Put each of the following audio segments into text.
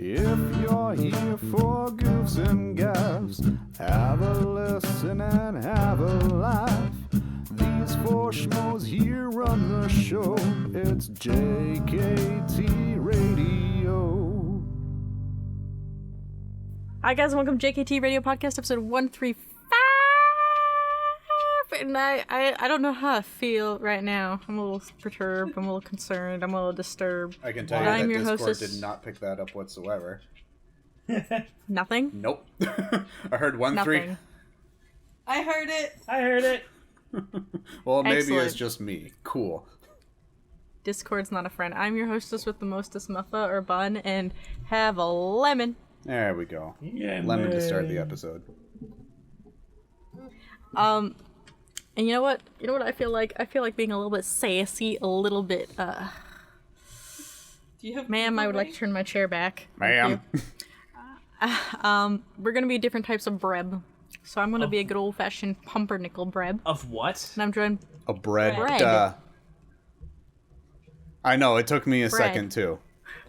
If you're here for goofs and gaffs, have a listen and have a laugh. These four schmoes here run the show. It's JKT Radio. Hi guys, welcome to JKT Radio Podcast, episode 135. And I don't know how I feel right now. I'm a little perturbed, I'm a little concerned, I'm a little disturbed. I can tell you that Discord did not pick that up whatsoever. Nothing? Nope. I heard 1-3. I heard it. I heard it. Well, maybe Excellent. it's just me. Cool. Discord's not a friend. I'm your hostess with the mostest muffa or bun, and have a lemon. There we go. Yeah, Lemon to start the episode. And you know what? You know what I feel like? I feel like being a little bit sassy, a little bit, Do you have ma'am, I would like to turn my chair back. Ma'am. We're gonna be different types of breb. So I'm gonna be a good old-fashioned pumpernickel breb. Of what? And I'm joined... A bread. Bread. I know, it took me a Bread. second too.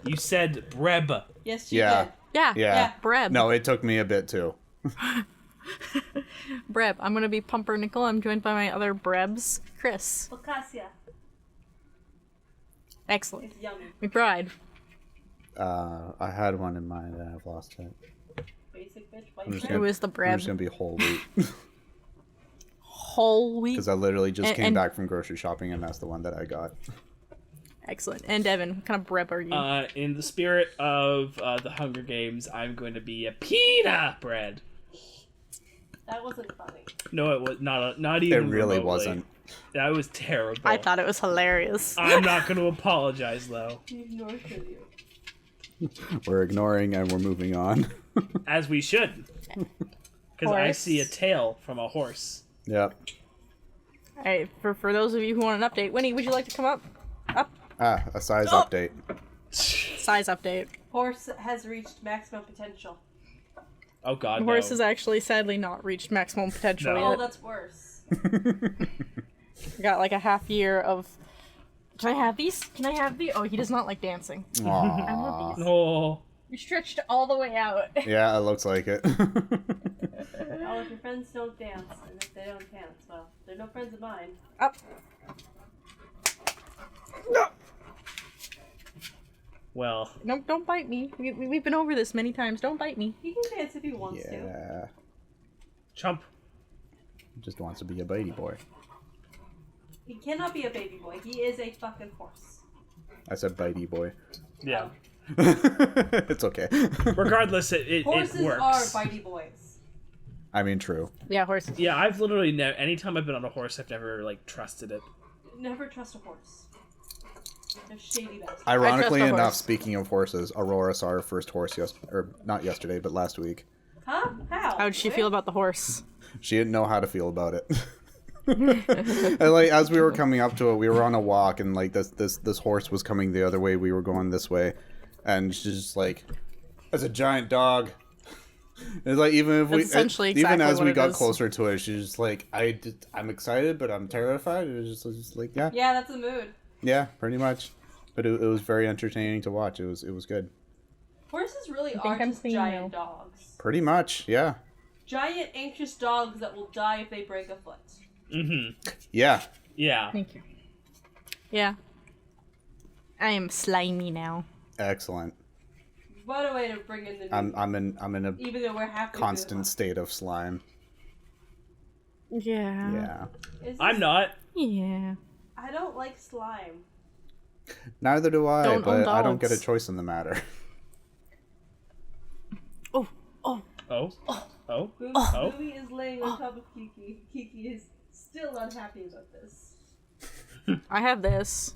You said breb. Yes, you Yeah. did. Yeah, Yeah. breb. No, it took me a bit too. Breb. I'm gonna be pumpernickel. I'm joined by my other brebs, Chris. Bocasia. Excellent. Yummy. McBride. I had one in mind and I've lost it. Basic bitch. I'm just White Who gonna, is the I'm breb? just gonna be whole wheat. Whole wheat. Because I literally just came And- back from grocery shopping and that's the one that I got. Excellent. And Devin, what kind of breb are you? In the spirit of the Hunger Games, I'm going to be a pita bread. That wasn't funny. No, it was not even. It really remotely. wasn't. That was terrible. I thought it was hilarious. I'm not going to apologize though, Nor should you. We're ignoring and we're moving on. as we should, because I Horse. see a tail from a horse. Yep. Alright, for those of you who want an update, Winnie, would you like to come up? A size Oh. update. Size update. Horse has reached maximum potential. Oh God, The horse no. has actually sadly not reached maximum potential No. Oh, yet. that's worse. Got like a half year of... Can I have these? Can I have these? Oh, he does not like dancing. I Aww. love these. Oh, You stretched all the way out. Yeah, it looks like it. Oh, if your friends don't dance, and if they don't dance, well, they're no friends of mine. Up. well. No, don't bite me. We've been over this many times. Don't bite me. He can dance if he wants to. Yeah. Chump. Just wants to be a bitey boy. He cannot be a baby boy. He is a fucking horse. I said bitey boy. Yeah. It's okay. Regardless, it Horses works. are bitey boys. I mean, true. Yeah, horses. Yeah, I've literally never. Anytime I've been on a horse, I've never like trusted it. Never trust a horse. They're shady bastards. Ironically I trust a enough, horse. speaking of horses, Aurora saw her first horse or not yesterday, but last week. Huh? How? How'd she feel about the horse? She didn't know how to feel about it. And like as we were coming up to it, we were on a walk, and like this horse was coming the other way. We were going this way, and she's just like, "That's a giant dog." It's like even if That's essentially even exactly as what we it got is. closer to it, she's just like, I'm excited, but I'm terrified. It was just like, yeah, Yeah, that's the mood. yeah, pretty much. But it was very entertaining to watch. It was good. Horses really think are I'm just seeing giant you. dogs. Pretty much, yeah, Giant, anxious dogs that will die if they break a foot. Mm-hmm. yeah. Yeah. Thank you. Yeah. I am slimy now. Excellent. What a way to bring in the new. I'm in a Even though we're halfway constant state of slime. Yeah. Yeah. Is I'm this- not. Yeah. I don't like slime. Neither do I, Don't own but I don't get a dogs. choice in the matter. Oh. Oh. Oh. Oh. Louie is laying on top of Kiki. Kiki is still unhappy about this. I have this.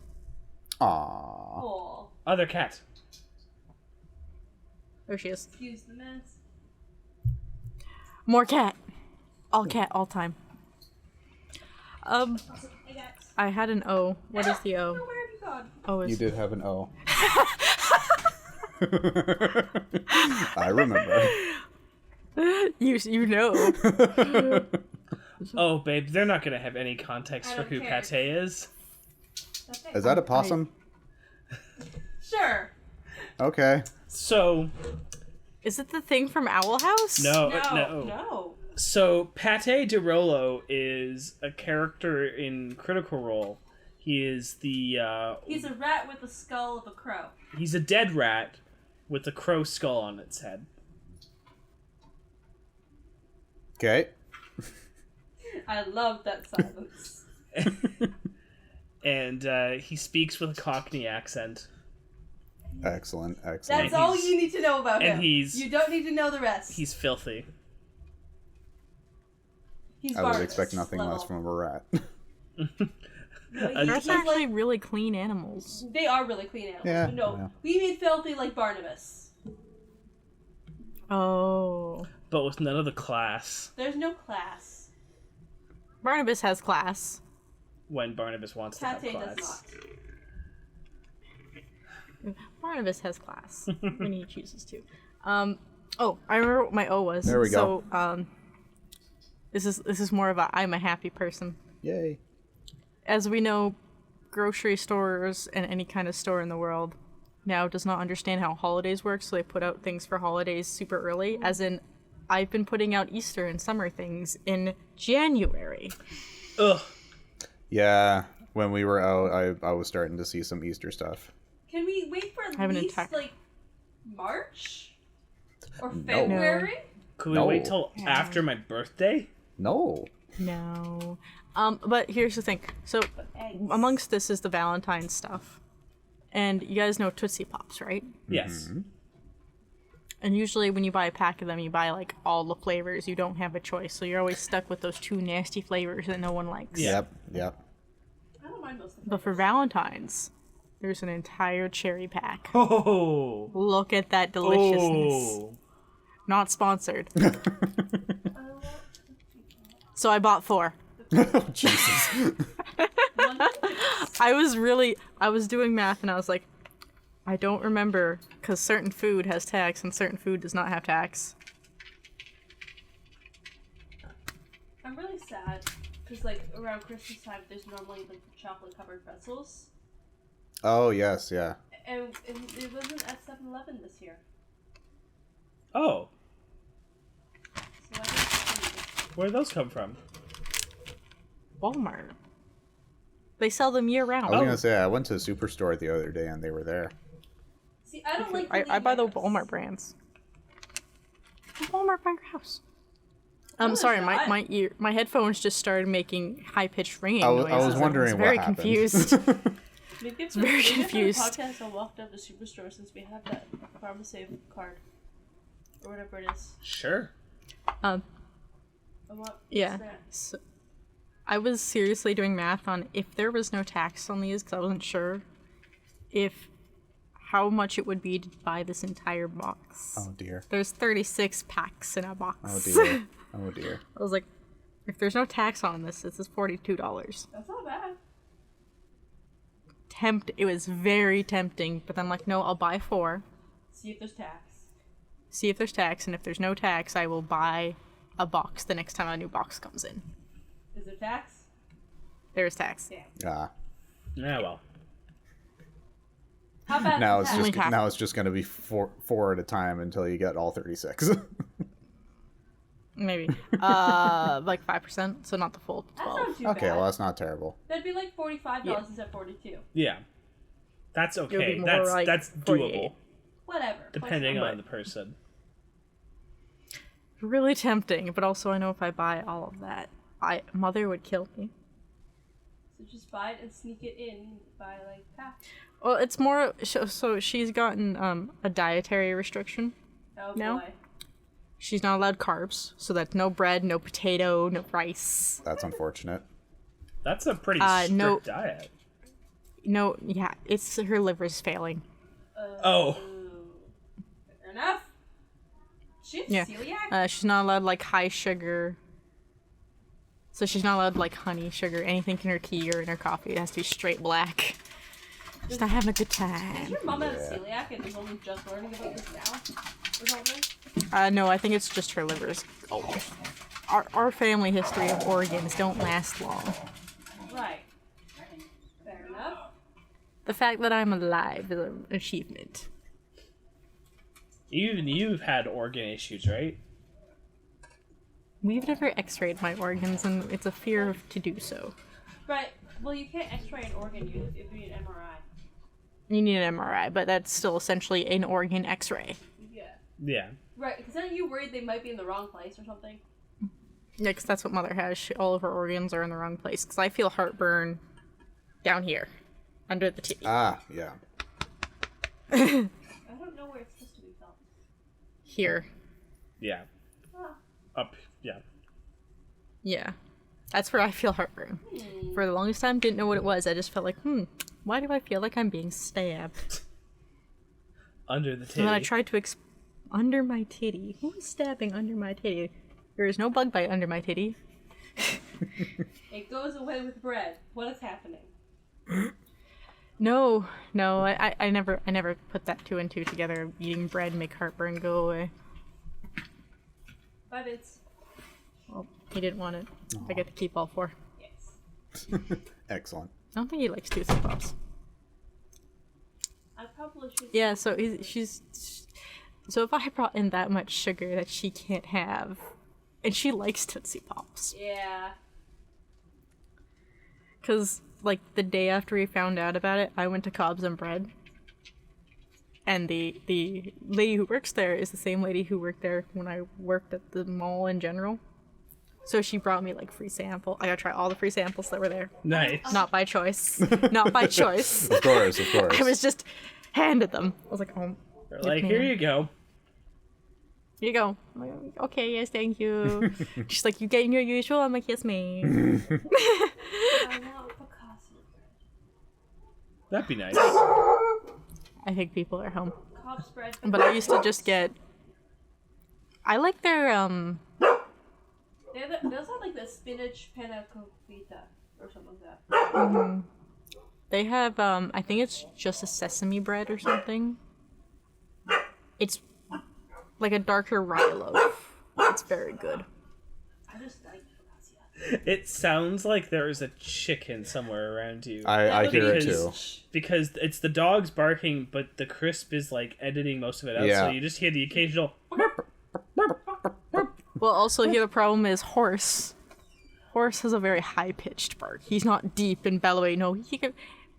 Aww. Aw. Other cat. There she is. Excuse the mess. More cat. All cat, all time. I got. I had an O. What is the O? Where have you gone? O is... You did have an O. I remember. You know. Oh, babe, they're not gonna have any context I for don't who care. Pate is. Okay. Is that a possum? Sure. Okay. So, Is it the thing from Owl House? no. No. So, Pate de Rolo is a character in Critical Role. He is the, He's a rat with the skull of a crow. he's a dead rat with a crow skull on its head. Okay. I love that silence. And he speaks with a Cockney accent. Excellent. Excellent. That's all you need to know about him. he's- You don't need to know the rest. He's filthy. He's I would Barnabas expect nothing level. less from a rat. Those are actually really clean animals. They are really clean animals. Yeah, But no, yeah. we mean filthy like Barnabas. Oh. But with none of the class There's no class. Barnabas has class. when Barnabas wants to have Tate class. does not. Barnabas has class when he chooses to. Oh, I remember what my O was. There we go. So, this is more of a I'm a happy person. Yay. As we know, grocery stores and any kind of store in the world now does not understand how holidays work, so they put out things for holidays super early. As in, I've been putting out Easter and summer things in January. Ugh. Yeah. When we were out, I was starting to see some Easter stuff. Can we wait for at have an least entire- like March or No. February? Could we No. wait till after my birthday? No. No. But here's the thing. So, Eggs. amongst this is the Valentine's stuff. And you guys know Tootsie Pops, right? Yes. And usually when you buy a pack of them, you buy like all the flavors. You don't have a choice. So you're always stuck with those two nasty flavors that no one likes. Yeah. Yep. I don't mind most of them. But for Valentine's, there's an entire cherry pack. Oh. Look at that deliciousness. Oh. Not sponsored. So I bought 4. Oh, Jesus. I was doing math and I was like, I don't remember because certain food has tax and certain food does not have tax. I'm really sad because like around Christmas time, there's normally like chocolate covered pretzels, Oh, yes, yeah. and it wasn't at 7-Eleven this year. Oh. So I didn't. Where did those come from? Walmart. They sell them year round. I was going to say, I went to a superstore the other day and they were there. See, I don't like. I buy the Believers. Walmart brands. Walmart by your house. No, Sorry, it's not. my headphones just started making high pitched ringing I noises. was wondering very what happened. confused. Maybe it's very maybe for confused. the podcast, I'll walk down to the superstore since we have that pharmacy card or whatever it is. Sure. I want Yeah. snacks. So, I was seriously doing math on if there was no tax on these because I wasn't sure if how much it would be to buy this entire box. Oh, dear. There's 36 packs in a box. Oh, dear. Oh, dear. I was like, if there's no tax on this is $42. That's not bad. It was very tempting, but I'm like, no, I'll buy 4. See if there's tax. See if there's tax, and if there's no tax, I will buy a box the next time a new box comes in. Is there tax? There's tax. Yeah. Ah. Yeah, well. How bad Now is it's tax? just half. now it's just going to be four at a time until you get all 36. Maybe. Like 5%, so not the full That's 12. not too Okay, bad. well that's not terrible. That'd be like $45 Yeah. instead of 42. Yeah. That's would be okay. more That's like that's 48. doable. Whatever. Depending What's on the person. Really tempting, but also I know if I buy all of that, Mother would kill me. So just buy it and sneak it in by like half. Well, it's more so she's gotten a dietary restriction. Oh No? boy. She's not allowed carbs, so that's no bread, no potato, no rice. That's unfortunate. That's a pretty strict no. diet. No, yeah, it's her liver's failing. Oh. Fair enough. She has Yeah. celiac? She's not allowed like high sugar. So she's not allowed like honey, sugar, anything in her tea or in her coffee. It has to be straight black. She's not having a good Does time. your mom have celiac and is only just learning about this now? Or something? No, I think it's just her liver's old. Our family history of organs don't last long. Right. Fair enough. The fact that I'm alive is an achievement. Even you've had organ issues, right? We've never x-rayed my organs, and it's a fear to do so. Right. Well, you can't X-ray an organ. It'd be an MRI. You need an MRI, but that's still essentially an organ x-ray. Yeah. Yeah. Right. Because then you worried they might be in the wrong place or something. Yeah, because that's what Mother has. All of her organs are in the wrong place. Because I feel heartburn down here, under the titty. Ah, yeah. I don't know where it's supposed to be felt. Here. Yeah. Ah. Up. Yeah. Yeah. That's where I feel heartburn. For the longest time, didn't know what it was. I just felt like, why do I feel like I'm being stabbed? Under the titty. And then I tried to under my titty. Who is stabbing under my titty? There is no bug bite under my titty. It goes away with bread. What is happening? No, I never put that 2 and 2 together. Eating bread make heartburn go away. But it's Well, he didn't want it. I get to keep all 4. yes. Excellent. I don't think he likes Tootsie Pops. I probably should. Yeah, so so if I brought in that much sugar that she can't have, and she likes Tootsie Pops, Yeah. because like the day after we found out about it, I went to Cobb's and Bread, and the lady who works there is the same lady who worked there when I worked at the mall in general. So she brought me like free sample. I gotta try all the free samples that were there. Nice. Not by choice. Not by choice. Of course, of course. I was just handed them. I was like, oh, They're yes, like, ma'am. here you go. Here you go. I'm like, okay, yes, thank you. She's like, you getting your usual? I'm like, yes, ma'am. I want Picasso bread. That'd be nice. I think people are home. Cobb's bread. But I used to just get. I like their Those are like the spinach panna cotta or something like that. They have I think it's just a sesame bread or something. It's like a darker rye loaf. It's very good. I just like Picasso. It sounds like there is a chicken somewhere around you. I hear it too. Because it's the dogs barking, but the crisp is like editing most of it out, Yeah. so you just hear the occasional. Well, also here the problem is Horse. Horse has a very high pitched bark. He's not deep and bellowy. No, he can.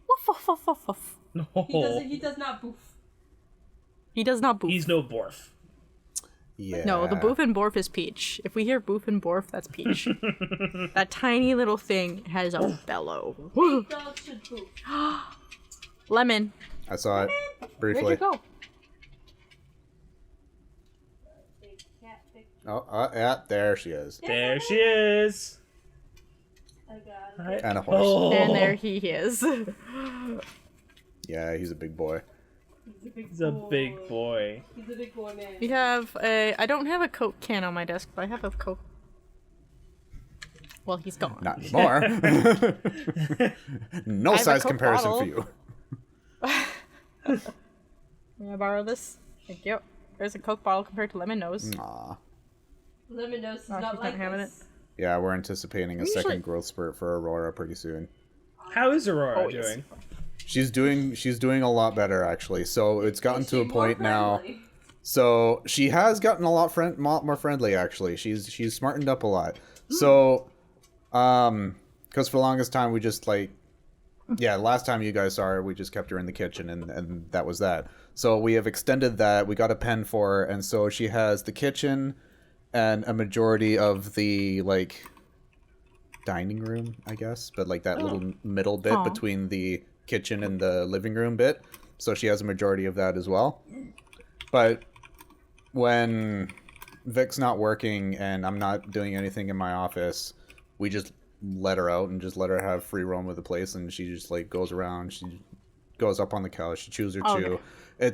Woof woof woof woof woof. No, He does not boof. He does not boof. he's no Borf. Yeah. No, the boof and borf is Peach. If we hear boof and borf, that's Peach. That tiny little thing has a bellow. Dogs should boof. Lemon, I saw it where'd briefly. you go? Big cat, big. Oh, yeah, there she is. There she is. I got Hi. it. And a horse. Oh. And there he is. Yeah, he's a big boy. He's a big boy. He's a big boy man. We have a. I don't have a Coke can on my desk, but I have a Coke. Well, he's gone. Not anymore. No I have a size Coke comparison bottle. for you. May I borrow this? Thank you. There's a Coke bottle compared to Lemon Nose. Aw. Lemon Nose is Oh, not she's like not having this. Yeah, we're anticipating a Usually- second growth spurt for Aurora pretty soon. How is Aurora Oh, yes. doing? She's doing a lot better actually. So it's gotten Is to she a point more now. friendly? So she has gotten a lot more friendly actually. She's smartened up a lot. So, because for the longest time we just like, yeah, last time you guys saw her, we just kept her in the kitchen and that was that. So we have extended that. We got a pen for her, and so she has the kitchen and a majority of the like dining room, I guess, but like that little middle bit Aw. between the kitchen and the living room bit. So she has a majority of that as well. But when Vic's not working and I'm not doing anything in my office, we just let her out and just let her have free roam of the place, and she just like goes around, she goes up on the couch, she chews her chew. Okay.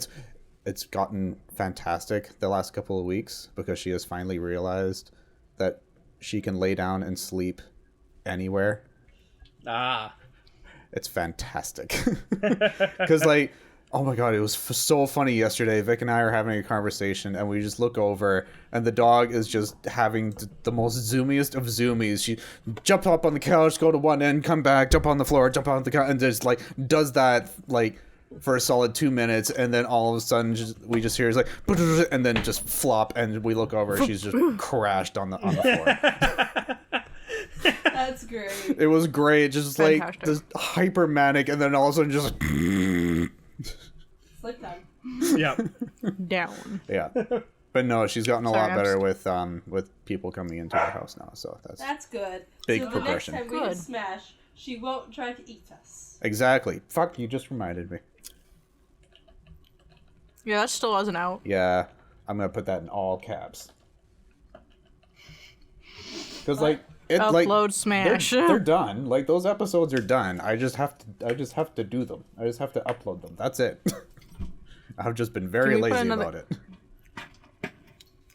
It's gotten fantastic the last couple of weeks because she has finally realized that she can lay down and sleep anywhere. Ah. It's fantastic. Because, like, oh my god, it was so funny yesterday. Vic and I are having a conversation, and we just look over, and the dog is just having the most zoomiest of zoomies. She jumps up on the couch, go to one end, come back, jump on the floor, jump on the couch, and just, like, does that, like, for a solid 2 minutes, and then all of a sudden we just hear it's like, and then just flop, and we look over, she's just crashed on the floor. That's great. It was great, just like Fantastic. this hyper manic, and then all of a sudden just Sleep time. Yeah. Down. yeah. But no, she's gotten a Sorry, lot I'm better with people coming into our house now, so That's good. Big so progression. the next time we Good. have Smash, she won't try to eat us. exactly. Fuck, you just reminded me. Yeah, that still wasn't out. Yeah, I'm gonna put that in all caps. Because like it Upload Smash. They're done. Like those episodes are done. I just have to do them. I just have to upload them. That's it. I've just been very Can we put lazy another- about it.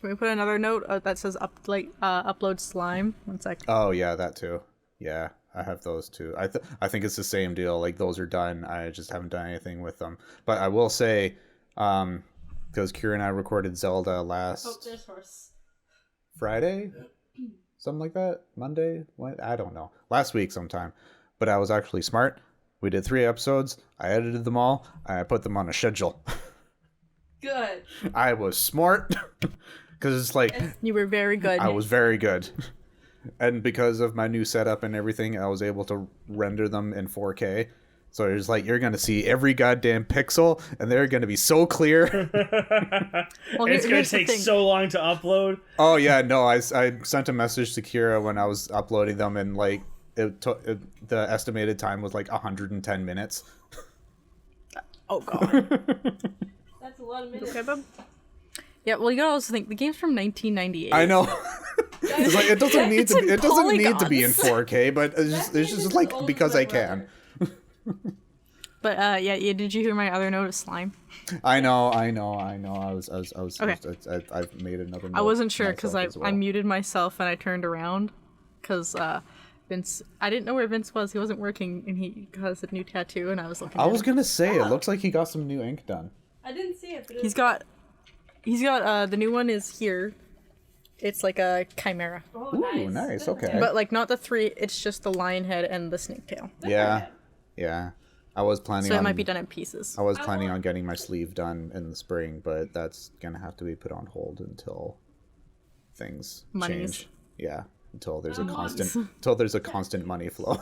Can we put another note that says upload slime? One sec. Oh yeah, that too. Yeah, I have those too. I think it's the same deal. Like those are done. I just haven't done anything with them. But I will say, because Kira and I recorded Zelda Oh, last there's horse. Friday, something like that. Monday. What? I don't know. Last week sometime. But I was actually smart. We did 3 episodes. I edited them all. I put them on a schedule. Good. I was smart. Because it's like, You were very good. I was very good. And because of my new setup and everything, I was able to render them in 4K. So it's like, you're going to see every goddamn pixel, and they're going to be so clear. Well, It's gonna here's the take thing. so long to upload. Oh, yeah, no, I sent a message to Kira when I was uploading them, and like, the estimated time was like 110 minutes. Oh god. That's a lot of minutes. Okay, bub. Yeah, well, you gotta also think the game's from 1998. I know. It's like, it doesn't need It's to. in It doesn't need to be in polygons. 4K, but it's That just means like it's old because as my I can. But yeah, did you hear my other note of slime? I know. I was. Okay. I've made another. I note wasn't sure because myself I as well. I muted myself and I turned around because Vince. I didn't know where Vince was. He wasn't working and he has a new tattoo and I was looking. I at was it. gonna say it looks like he got some new ink done. I didn't see it, but He's got the new one is here. It's like a chimera, Oh, Ooh, nice. Okay. but like not the 3. It's just the lion head and the snake tail. Yeah. I was planning So on. it might be done in pieces. I was planning on getting my sleeve done in the spring, but that's gonna have to be put on hold until things Monies. change. Yeah, until there's a Monies. constant money flow.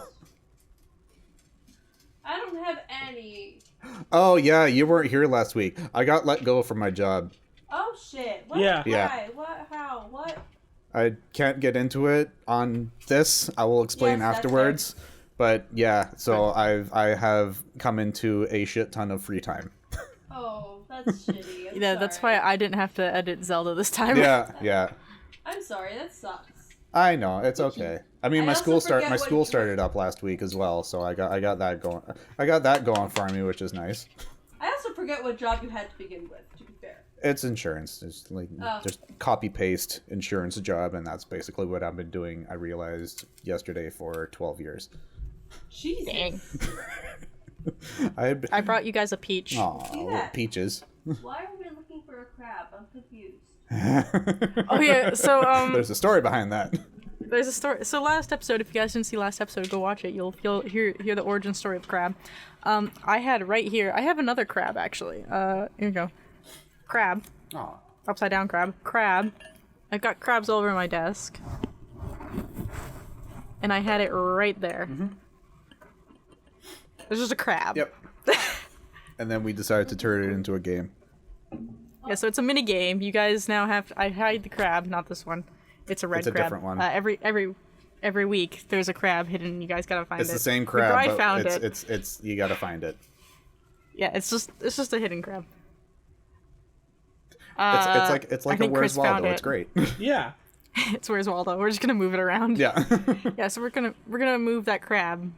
I don't have any. Oh yeah, you weren't here last week. I got let go from my job. Oh shit. What? Yeah. Yeah. Why? What? How? What? I can't get into it on this. I will explain Yes, that's afterwards. But yeah, so I have come into a shit ton of free time. Oh, that's shitty. I'm Yeah, that's why sorry. I didn't have to edit Zelda this time. Yeah. I'm sorry. That sucks. I know, it's okay. I mean, I my also school forget what school you- started up last week as well, so I got that going. I got that going for me, which is nice. I also forget what job you had to begin with. To be fair. It's insurance. It's like Oh. just copy paste insurance job, and that's basically what I've been doing. I realized yesterday for 12 years. Jesus. Dang. I I brought you guys a peach. Aw, See little that? peaches. Why are we looking for a crab? I'm confused. Oh yeah, so There's a story behind that. there's a story. So last episode, if you guys didn't see last episode, go watch it. You'll hear the origin story of crab. I had right here. I have another crab actually. Here you go. Crab. Aw. Upside down crab. Crab. I've got crabs all over my desk. And I had it right there. There's just a crab. Yep. And then we decided to turn it into a game. Yeah, so it's a mini game. You guys now have. I hide the crab, not this one. It's a red It's a crab. different one. Every week there's a crab hidden. You guys gotta find it. It's the same But crab, I but found it's, it. it's you gotta find it. Yeah, it's just a hidden crab. It's like I a think Where's Chris found Waldo. it. It's great. Yeah. It's Where's Waldo. We're just gonna move it around. Yeah. Yeah, so we're gonna move that crab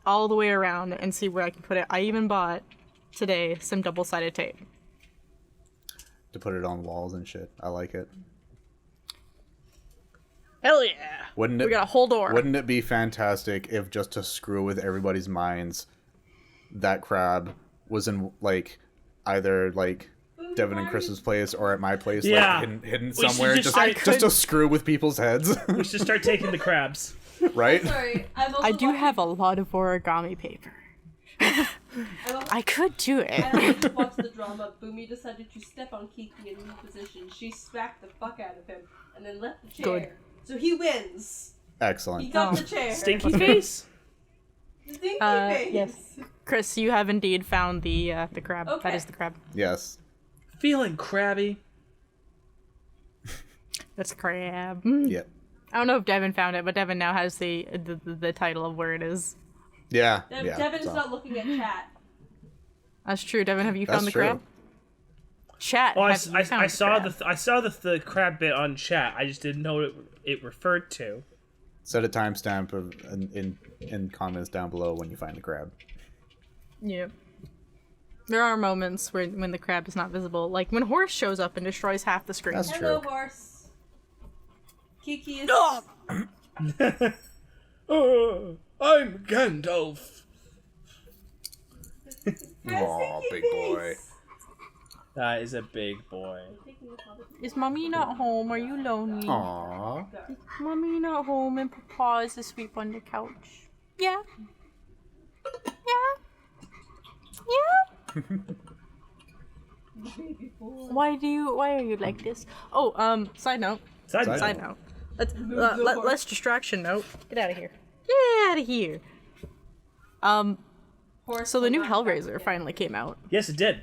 all the way around and see where I can put it. I even bought today some double-sided tape. To put it on walls and shit. I like it. Hell yeah! Wouldn't We got a whole door. Wouldn't it be fantastic if, just to screw with everybody's minds, that crab was in like either like Devin and Chris's place or at my place, Yeah. like hidden should somewhere, just just start- to screw with people's heads, We should start taking the crabs. right? Sorry. I'm also I do watching- have a lot of origami paper. I could do it. I like to watch the drama. Boomy decided to step on Kiki in new position. She smacked the fuck out of him and then left the chair. Good. So he wins. Excellent. He got the chair. Stinky face? Stinky face. Yes. Chris, you have indeed found the crab. Okay. That is the crab. Yes. Feeling crabby. That's crab. Yep. I don't know if Devin found it, but Devin now has the title of where it is. Yeah. Devin is not looking at chat. That's true. Devin, have you found the That's crab? Chat. Oh, I have you found saw crab? I saw the crab bit on chat. I just didn't know what it referred to. Set a timestamp in comments down below when you find the crab. Yeah. There are moments when the crab is not visible, like when Horse shows up and destroys half the screen. That's Hello, true. horse. Kiki is. I'm Gandalf. Aw, big boy. That is a big boy. Is Mommy not home? Are you lonely? Aww. Mommy not home and Papa is asleep on the couch. Yeah. Yeah. Why are you like this? Oh, side note. Side note. Less distraction note. Get out of here. Get out of here. So the new Hellraiser finally came out. Yes, it did.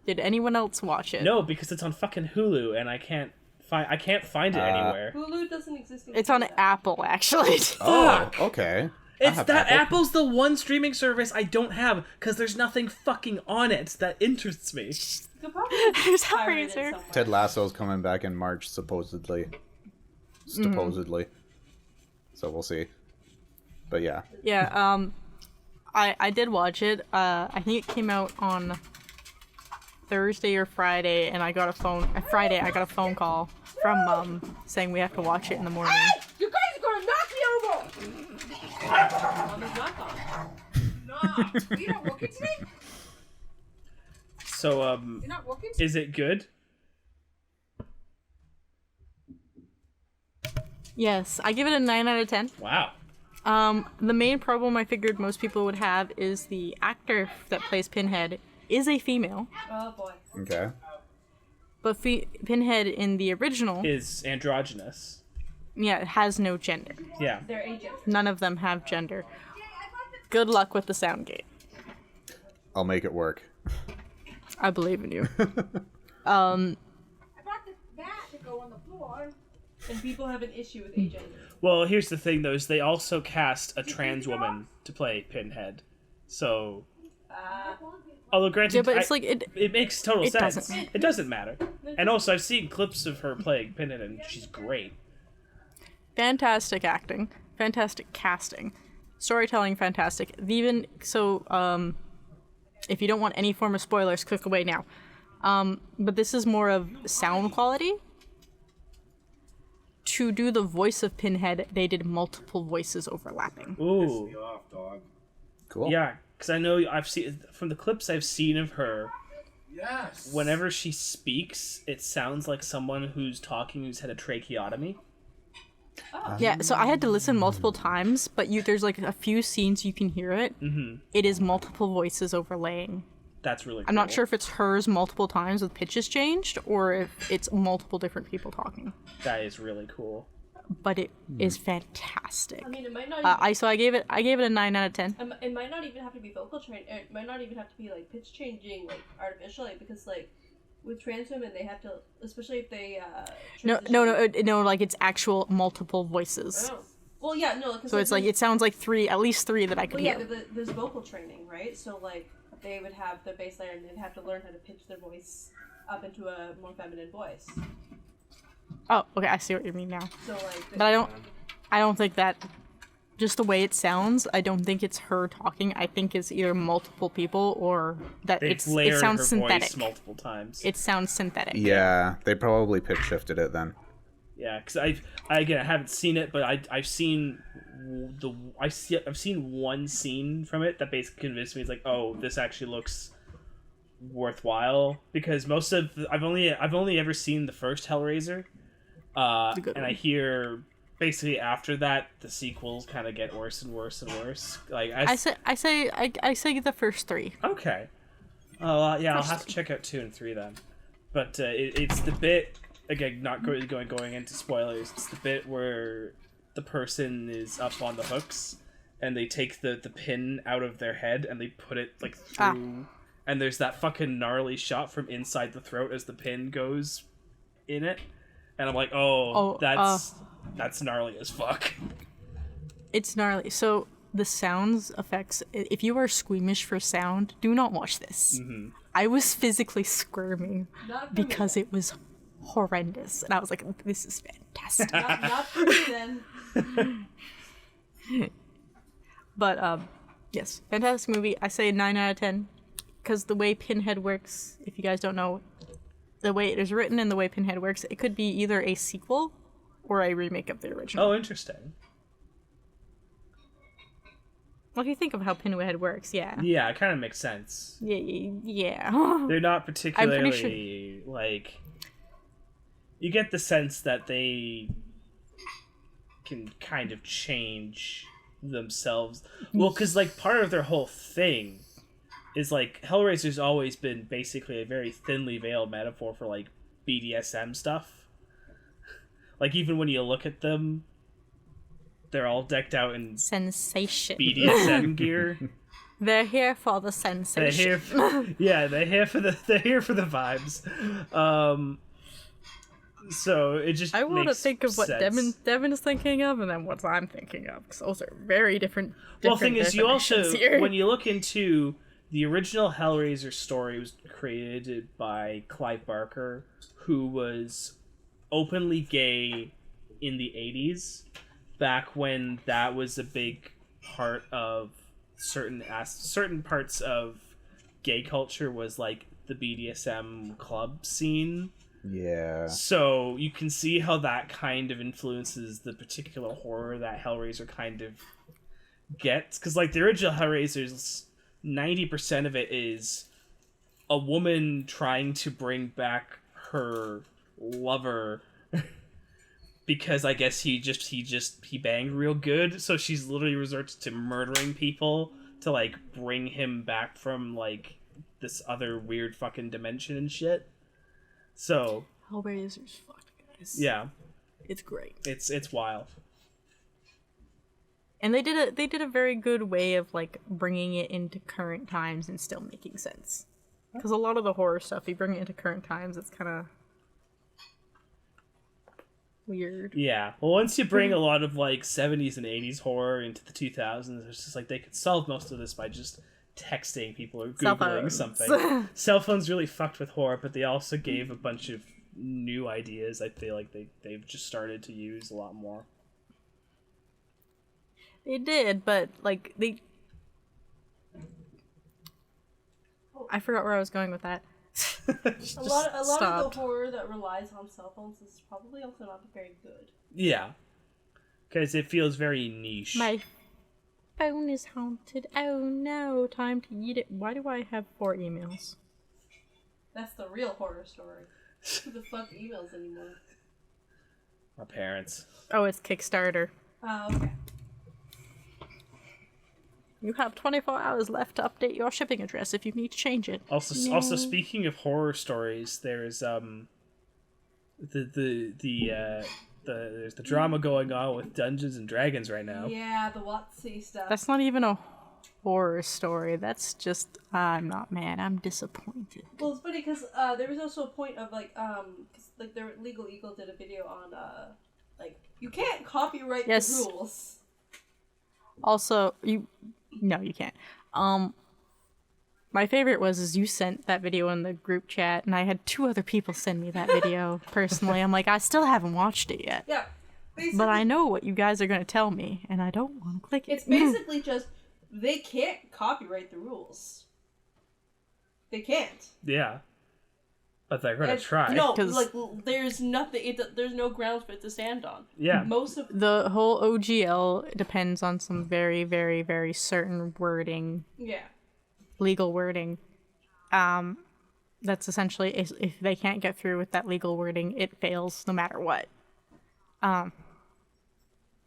Did anyone else watch it? No, because it's on fucking Hulu, and I can't find it anywhere. Hulu doesn't exist in It's on Canada. Apple, actually. Oh, okay. I It's have that Apple. Apple's the one streaming service I don't have because there's nothing fucking on it that interests me. You could probably There's pirate it Hellraiser. somewhere. Ted Lasso's coming back in March, supposedly. Supposedly. So we'll see. But yeah. Yeah, I did watch it. I think it came out on Thursday or Friday, and I got a phone call from Mom saying we have to watch it in the morning. You guys are gonna knock me over! Mom is not gone. No, you're not working today? So, You're not working today? is it good? Yes, I give it a 9 out of 10. Wow. The main problem I figured most people would have is the actor that plays Pinhead is a female, Oh boy. Okay. but Pinhead in the original, Is androgynous. has no gender. Yeah. They're agents. None of them have gender. Good luck with the sound gate. I'll make it work. I believe in you. I brought the bat to go on the floor. And people have an issue with agents. Well, here's the thing, though, is they also cast a trans woman to play Pinhead. So, although granted, Yeah, but it's like it makes total it sense. doesn't. It doesn't matter. And also, I've seen clips of her playing Pinhead, and she's great. fantastic acting, fantastic casting, storytelling, fantastic. Even so, if you don't want any form of spoilers, click away now. But this is more of sound quality. To do the voice of Pinhead, they did multiple voices overlapping. Ooh. Cool. Yeah, because I know I've seen, from the clips I've seen of her, Yes. whenever she speaks, it sounds like someone who's talking who's had a tracheotomy. Yeah, so I had to listen multiple times, but there's like a few scenes you can hear it. Mm-hmm. It is multiple voices overlaying. That's really cool. I'm not sure if it's hers multiple times with pitches changed, or if it's multiple different people talking. That is really cool. But it is fantastic. I mean, it might not even, I gave it a 9 out of 10. it might not even have to be vocal train. It might not even have to be like pitch changing like artificially because like with trans women they have to, especially if they No, like it's actual multiple voices. Oh. Well, yeah, no. 'Cause, So it's like it sounds like at least three that I could well, yeah, hear. there's vocal training, right? So like they would have their bass layer and they'd have to learn how to pitch their voice up into a more feminine voice. Oh, okay, I see what you mean now. So like, But I don't think that. Just the way it sounds, I don't think it's her talking. I think it's either multiple people or that They've it layered sounds her synthetic. voice multiple times. It sounds synthetic. Yeah, they probably pitch shifted it then. Yeah, because I haven't seen it, but I've seen I've seen one scene from it that basically convinced me. It's like, oh, this actually looks worthwhile, because most of I've only ever seen the first Hellraiser, good and one. I hear basically after that, the sequels kind of get worse and worse and worse. Like I say the first 3. Okay. Oh yeah, I'll have to check out 2 and 3 then. But it's the bit again, not going into spoilers. It's the bit where the person is up on the hooks and they take the pin out of their head and they put it like through, and there's that fucking gnarly shot from inside the throat as the pin goes in it, and I'm like, that's gnarly as fuck. It's gnarly. So the sounds effects, if you are squeamish for sound, do not watch this. Mm-hmm. I was physically squirming because it was horrendous, and I was like, this is fantastic. Not for me then. But yes, fantastic movie. I say 9 out of 10 because the way Pinhead works, if you guys don't know, the way it is written and the way Pinhead works, it could be either a sequel or a remake of the original. Oh, interesting. Well, if you think of how Pinhead works, yeah. Yeah, it kind of makes sense. Yeah. They're not particularly, I'm pretty like... You get the sense that they can kind of change themselves. Well, because, like, part of their whole thing is, like, Hellraiser's always been basically a very thinly veiled metaphor for, like, BDSM stuff. Like, even when you look at them, they're all decked out in Sensation. BDSM gear. They're here for the sensation. They're here for the vibes. So it just I want to makes think of what sense. Devin is thinking of, and then what I'm thinking of, because those are very different. Well, the thing is, you also here. when you look into the original Hellraiser story, was created by Clive Barker, who was openly gay in the 80s, back when that was a big part of certain parts of gay culture was like the BDSM club scene. Yeah. So you can see how that kind of influences the particular horror that Hellraiser kind of gets. Because, like, the original Hellraiser's 90% of it is a woman trying to bring back her lover because I guess he banged real good. So she's literally resorts to murdering people to, like, bring him back from, like, this other weird fucking dimension and shit. So Hellraiser's fucked, guys. Yeah, it's great. It's wild. And they did a very good way of like bringing it into current times and still making sense. Because a lot of the horror stuff, you bring it into current times, it's kind of weird. Yeah. Well, once you bring a lot of like 70s and 80s horror into the 2000s, it's just like they could solve most of this by just texting people or Googling something. Cell phones really fucked with horror, but they also gave a bunch of new ideas I feel like they've just started to use a lot more. They did, but like I forgot where I was going with that. a lot of the horror that relies on cell phones is probably also not very good. Yeah. Because it feels very niche. My phone is haunted. Oh no, time to eat it. Why do I have 4 emails? That's the real horror story. Who the fuck emails anymore? My parents. Oh, it's Kickstarter. Oh, okay. You have 24 hours left to update your shipping address if you need to change it. Also speaking of horror stories, there's there's the drama going on with Dungeons and Dragons right now. Yeah, the WotC stuff. That's not even a horror story. That's just, I'm not mad. I'm disappointed. Well, it's funny because there was also a point of like, cause, like, their Legal Eagle did a video on like you can't copyright the rules. Also, no, you can't. My favorite is you sent that video in the group chat, and I had 2 other people send me that video personally. I'm like, I still haven't watched it yet. Yeah. But I know what you guys are going to tell me, and I don't want to click it. It's basically just, they can't copyright the rules. They can't. Yeah. But they're going to try. No, like, there's nothing, there's no grounds for it to stand on. Yeah. Most of the whole OGL depends on some very, very, very certain wording. Yeah. Legal wording. That's essentially, if they can't get through with that legal wording, it fails no matter what.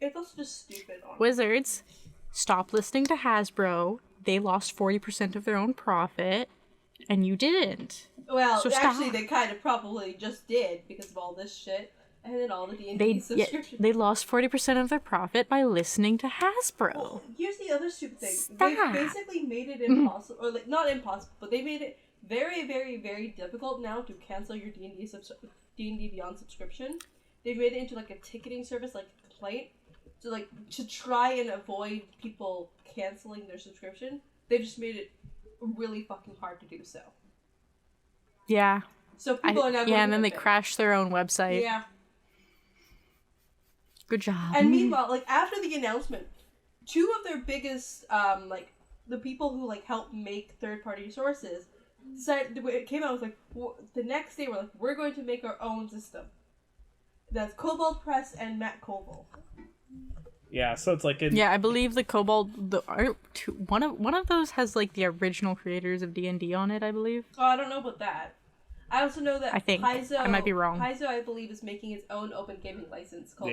It's also just stupid. Honestly. Wizards, stop listening to Hasbro. They lost 40% of their own profit, and you didn't. Well, So actually, stop. they kind of probably just did because of all this shit, and then all the D&D subscriptions. They lost 40% of their profit by listening to Hasbro. Well, here's the other stupid thing. Stop. They basically made it impossible, or like not impossible, but they made it very, very, very difficult now to cancel your D&D Beyond subscription. They've made it into like a ticketing service, like a complaint, to try and avoid people canceling their subscription. They've just made it really fucking hard to do so. Yeah. So people are now going and then they crashed their own website. Yeah. Good job. And meanwhile, like after the announcement, two of their biggest, like the people who like help make third-party sources, said it came out was like the next day we're going to make our own system. That's Cobalt Press and Matt Koval. Yeah, so it's like yeah, I believe the Cobalt one of those has like the original creators of D&D on it, I believe. Oh, I don't know about that. I also know that I think Paizo, I might be wrong. Paizo, I believe, is making its own open gaming license called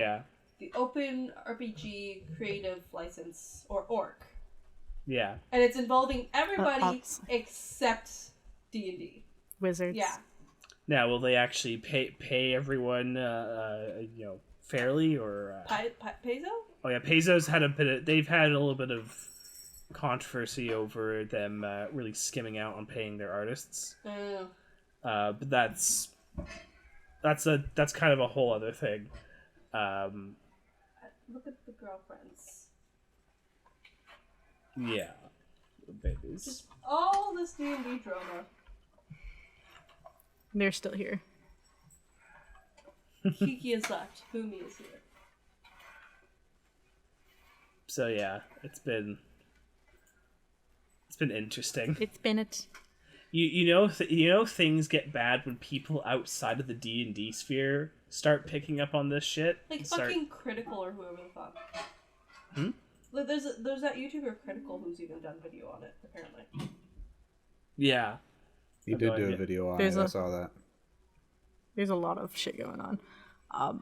the Open RPG Creative License, or ORC. Yeah. And it's involving everybody except D&D. Wizards. Yeah. Now, will they actually pay everyone, fairly, or? Paizo? Oh yeah, Paizo's had they've had a little bit of controversy over them really skimming out on paying their artists. But that's kind of a whole other thing. Look at the girlfriends. Yeah, the babies. Just all this D&D drama. They're still here. Kiki is left. Fumi is here. So yeah, it's been interesting. It's been it. You know things get bad when people outside of the D&D sphere start picking up on this shit. Like fucking Critical or whoever the fuck. Like there's that YouTuber Critical who's even done video on it apparently. Yeah. He did do a video on it. I saw that. There's a lot of shit going on, and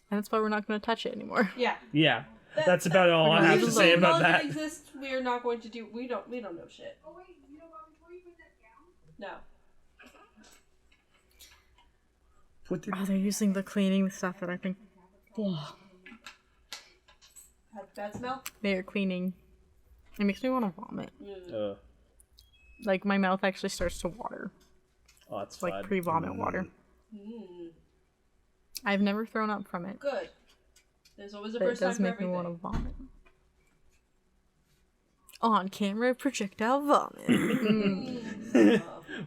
that's why we're not going to touch it anymore. Yeah. Yeah. That's about all I have to say about that. If it exists, we are not going to do. We don't know shit. Oh wait, you know what? Before you put that down. No. They're using the cleaning stuff that I think. Had bad smell. They are cleaning. It makes me want to vomit. Like my mouth actually starts to water. Oh, that's like pre-vomit water. I've never thrown up from it. Good. There's always a But first it does time for make me everything. want to vomit. On camera, projectile vomit.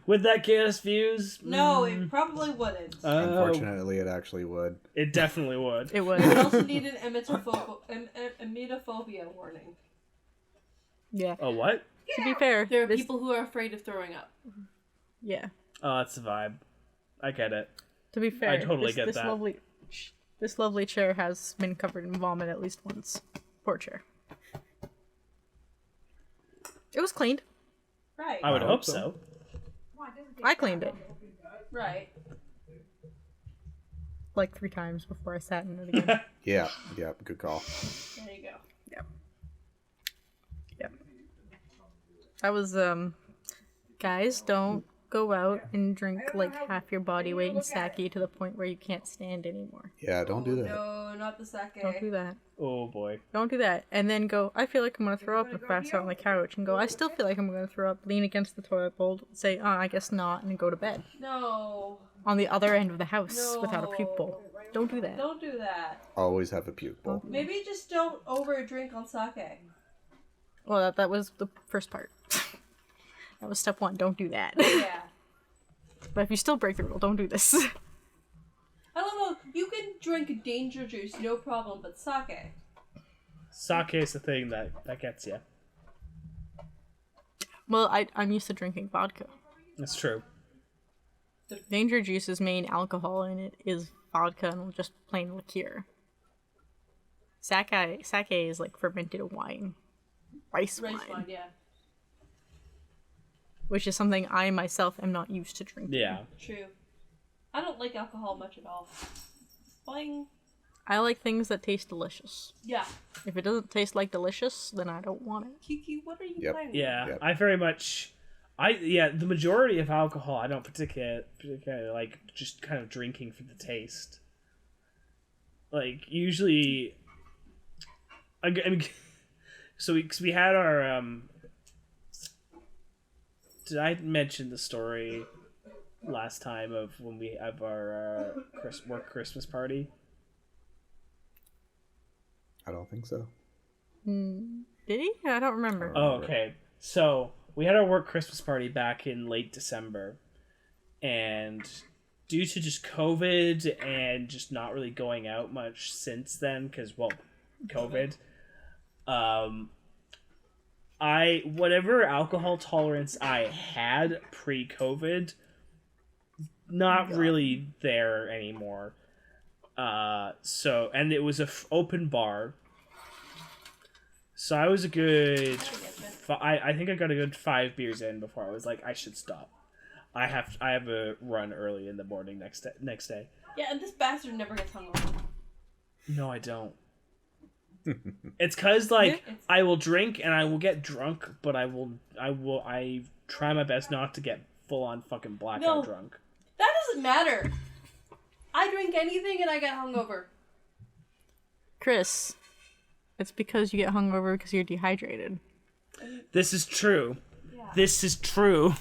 Would that get us views? No, it probably wouldn't. Unfortunately, it actually would. It definitely would. It would. We also need an emetophobia warning. Yeah. Oh, what? To be fair, There are people who are afraid of throwing up. Yeah. Oh, that's the vibe. I get it. To be fair, I totally get this that. This lovely chair has been covered in vomit at least once. Poor chair. It was cleaned. Right. I would hope so. I cleaned it Right. like 3 times before I sat in it again. Yeah, good call. There you go. Yep. That was guys, don't go out and drink like half your body weight in sake to the point where you can't stand anymore. Yeah, don't do that. No, not the sake. Don't do that. Oh boy. Don't do that. And then go, I feel like I'm going to throw up, and pass out on the couch and go, I still feel like I'm going to throw up, lean against the toilet bowl, say, I guess not, and go to bed. No. On the other end of the house without a puke bowl. Don't do that. Don't do that. Always have a puke bowl. Maybe just don't overdrink on sake. Well, that was the first part. That was step 1. Don't do that. Yeah. But if you still break the rule, don't do this. I don't know. You can drink danger juice, no problem, but sake. Sake is the thing that gets you. Well, I'm used to drinking vodka. That's true. Danger Juice's main alcohol in it is vodka and just plain liqueur. Sake is like fermented wine. Rice wine. Yeah. Which is something I myself am not used to drinking. Yeah. True. I don't like alcohol much at all. Boing. I like things that taste delicious. Yeah. If it doesn't taste like delicious, then I don't want it. Kiki, what are you Yep. playing? Yeah, Yep. I very much. The majority of alcohol I don't particularly like just kind of drinking for the taste. Like, usually. I mean, so we had our. Did I mention the story last time of when we have our work Christmas party? I don't think so. Did he? I don't remember. Oh, okay. So we had our work Christmas party back in late December, and due to just COVID and just not really going out much since then, because COVID. Whatever alcohol tolerance I had pre-COVID, not really there anymore. And it was a open bar. So I was a good. I think I got a good 5 beers in before I was like, I should stop. I have a run early in the morning next day. Yeah, and this bastard never gets hungover. No, I don't. It's cause like I will drink and I will get drunk, but I try my best not to get full on fucking blackout drunk. That doesn't matter. I drink anything and I get hungover. Chris, it's because you get hungover because you're dehydrated. This is true. Yeah. This is true.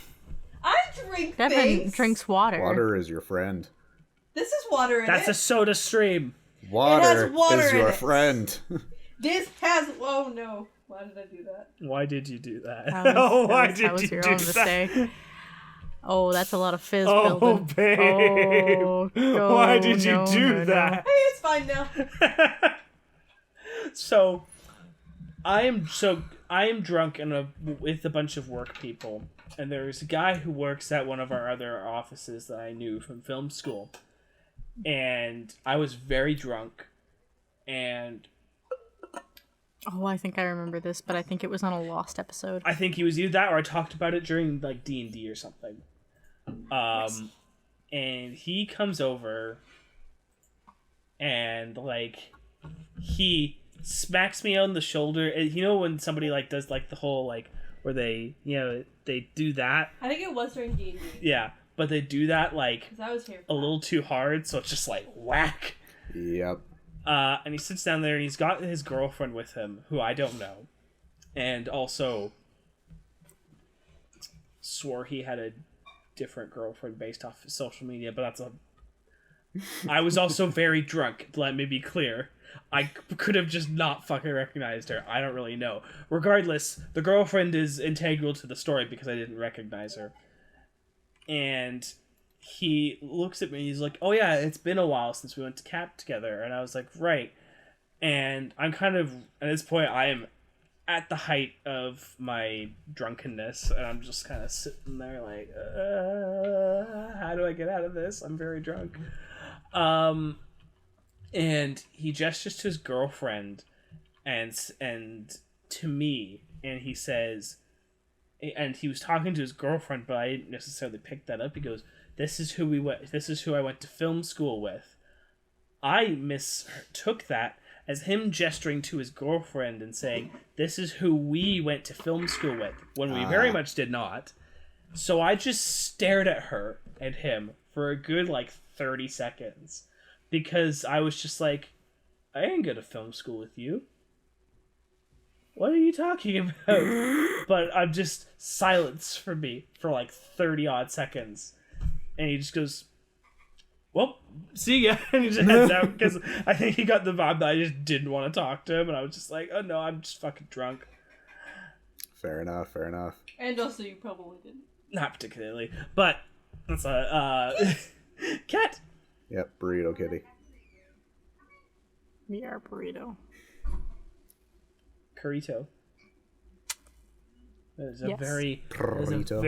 I drink Devin things. drinks water. Water is your friend. This is water in That's it. a soda stream. Water, water is in your it. friend. This has. Oh no! Why did I do that? Why did you do that? That was your own mistake. Oh, that's a lot of fizz Oh, building. babe. Oh, Why did you no, do no, that? Hey, it's fine now. So, I am drunk with a bunch of work people, and there's a guy who works at one of our other offices that I knew from film school, and I was very drunk, and Oh, I think I remember this, but I think it was on a Lost episode. I think he was either that or I talked about it during like D&D or something. And he comes over and like he smacks me on the shoulder. And you know when somebody like does like the whole like where they they do that? I think it was during D&D. Yeah, but they do that like Because I was here. a little too hard, so it's just like whack. Yep. And he sits down there and he's got his girlfriend with him, who I don't know. And also swore he had a different girlfriend based off his social media, but that's a... I was also very drunk, let me be clear. I could have just not fucking recognized her. I don't really know. Regardless, the girlfriend is integral to the story because I didn't recognize her. And... he looks at me and he's like, oh yeah, it's been a while since we went to CAP together. And I was like, right. And I'm kind of, at this point, I am at the height of my drunkenness. And I'm just kind of sitting there like, how do I get out of this? I'm very drunk. And he gestures to his girlfriend and to me. And he says, and he was talking to his girlfriend, but I didn't necessarily pick that up. He goes, This is who I went to film school with. I mistook that as him gesturing to his girlfriend and saying, this is who we went to film school with, when we very much did not. So I just stared at her and him for a good, 30 seconds. Because I was just like, I ain't go to film school with you. What are you talking about? But I'm just silence for me for 30-odd seconds. And he just goes, well, see ya. And he just heads out because I think he got the vibe that I just didn't want to talk to him. And I was just like, oh no, I'm just fucking drunk. Fair enough, fair enough. And also, you probably didn't. Not particularly. But, that's a, cat. Yep, burrito kitty. We are burrito. Currito. That is Yes. a very Burrito.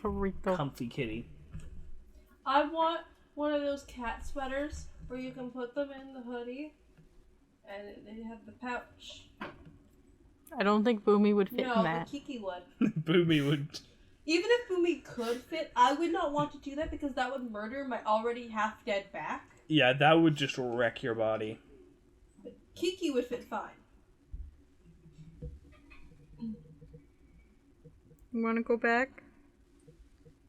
Burrito. comfy kitty. I want one of those cat sweaters where you can put them in the hoodie and they have the pouch. I don't think Boomy would fit No, in but that. Kiki would. Boomy would... Even if Boomy could fit, I would not want to do that because that would murder my already half-dead back. Yeah, that would just wreck your body. Kiki would fit fine. You want to go back?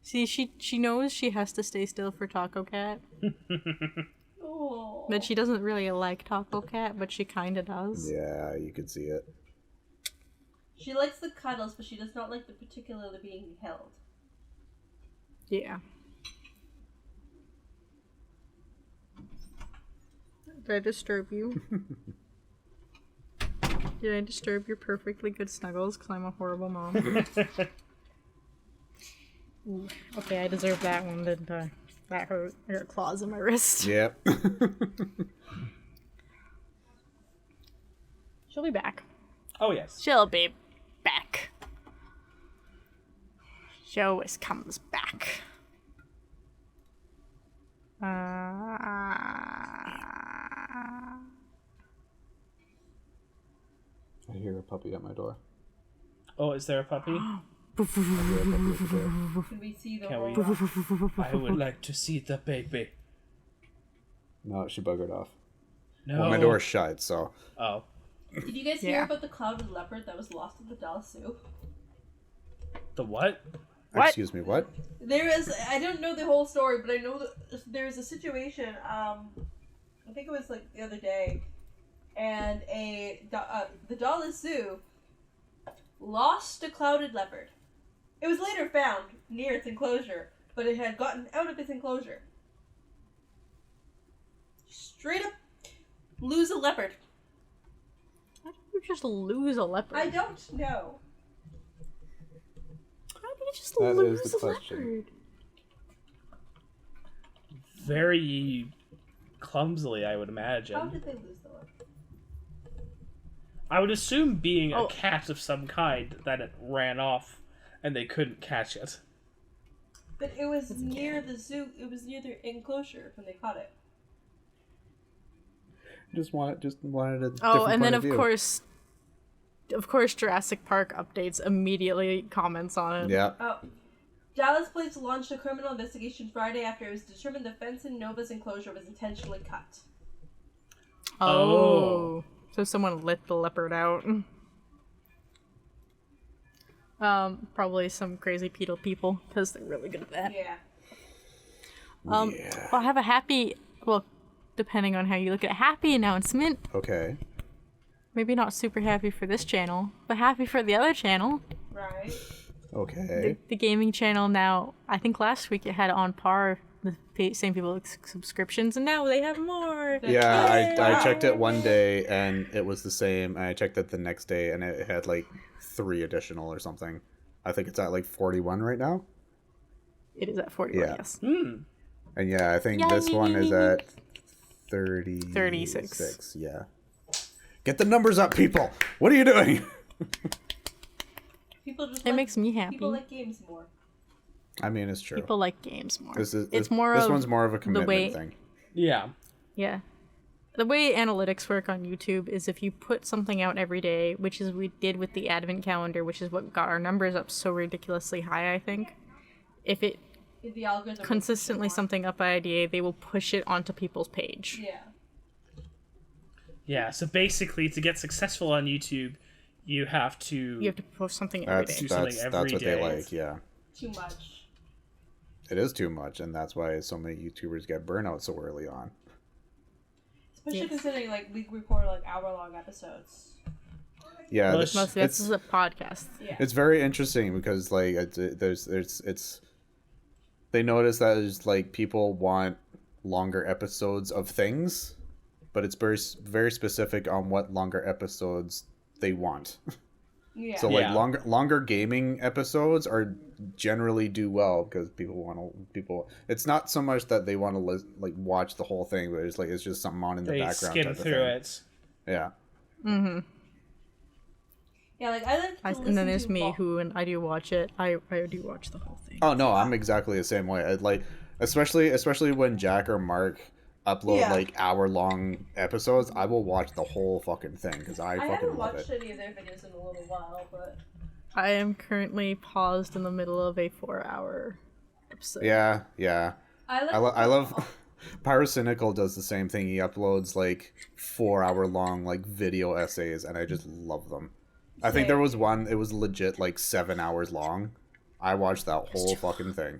See, she knows she has to stay still for Taco Cat. Oh. But she doesn't really like Taco Cat, but she kind of does. Yeah, you could see it. She likes the cuddles, but she does not like the particularly being held. Yeah. Did I disturb you? Did I disturb your perfectly good snuggles? Because I'm a horrible mom. Ooh, okay, I deserve that one, didn't I? That hurt. I got claws in my wrist. Yep. She'll be back. Oh yes. She'll be back. She always comes back. I hear a puppy at my door. Oh, is there a puppy? I hear a puppy at the door. Can we see the Can whole we? I would like to see the baby. No, she buggered off. No. Well, my door's shut, so. Oh. Did you guys hear Yeah. about the clouded leopard that was lost in the Dallas Zoo? The what? What? Excuse me, what? There is, I don't know the whole story, but I know that there was a situation, I think it was like the other day, and the Dallas Zoo lost a clouded leopard. It was later found near its enclosure, but it had gotten out of its enclosure. Straight up lose a leopard. How do you just lose a leopard? I don't know. How do you just That is lose the a question. leopard? Very clumsily, I would How imagine. did they lose the leopard? I would assume being Oh. a cat of some kind that it ran off and they couldn't catch it. But it was near the zoo. It was near their enclosure when they caught it. Just wanted a different Oh, and then point of course, Jurassic Park updates immediately comments on it. Yeah. Oh. Dallas police launched a criminal investigation Friday after it was determined the fence in Nova's enclosure was intentionally cut. Oh. So someone lit the leopard out. Probably some crazy pedal people, because they're really good at that. Yeah. Well, I have a happy, well, depending on how you look at it, happy announcement. Okay. Maybe not super happy for this channel, but happy for the other channel. Right. Okay. The gaming channel now, I think last week it had on par the same people with subscriptions, and now they have more. Yeah, I checked it one day and it was the same. And I checked it the next day and it had like 3 additional or something. I think it's at like 41 right now. It is at 41, Yeah. yes. And yeah, I think this one is at 36. Yeah. Get the numbers up, people. What are you doing? People just It makes me happy. People like games more. I mean, it's true. People like games more. This it's more this of one's more of a commitment way- thing. Yeah. Yeah. The way analytics work on YouTube is if you put something out every day, which is we did with the advent calendar, which is what got our numbers up so ridiculously high, I think. If it If the algorithm will consistently push it more. something up by IDA, they will push it onto people's page. Yeah. Yeah, so basically, to get successful on YouTube, you have to... You have to post something every That's day. something that's every what day. they like. Yeah, Too much. it is too much, and that's why so many YouTubers get burnout so early on. Especially Yes. considering like we record like hour-long episodes. Yeah, Well, th- Mostly this is a podcast. Yeah. it's very interesting because like it's they notice that there's like people want longer episodes of things, but it's very specific on what longer episodes they want. Yeah. So like Yeah. longer gaming episodes are generally do well because people. It's not so much that they want to like watch the whole thing, but it's just something on in the They background. skim type of through thing. it. Yeah. Yeah, like I like to listen And then there's to me who, when I do watch it, I do watch the whole thing. Oh no, I'm exactly the same way. I'd like, especially when Jack or Mark upload Yeah. like hour-long episodes, I will watch the whole fucking thing because I fucking haven't love watched it. any of their videos in a little while, but I am currently paused in the middle of a 4-hour episode. Yeah, yeah. I like. I love. Pyrocynical does the same thing. He uploads like 4-hour long like video essays, and I just love them. I think there was one. It was legit like 7 hours long. I watched that whole fucking thing.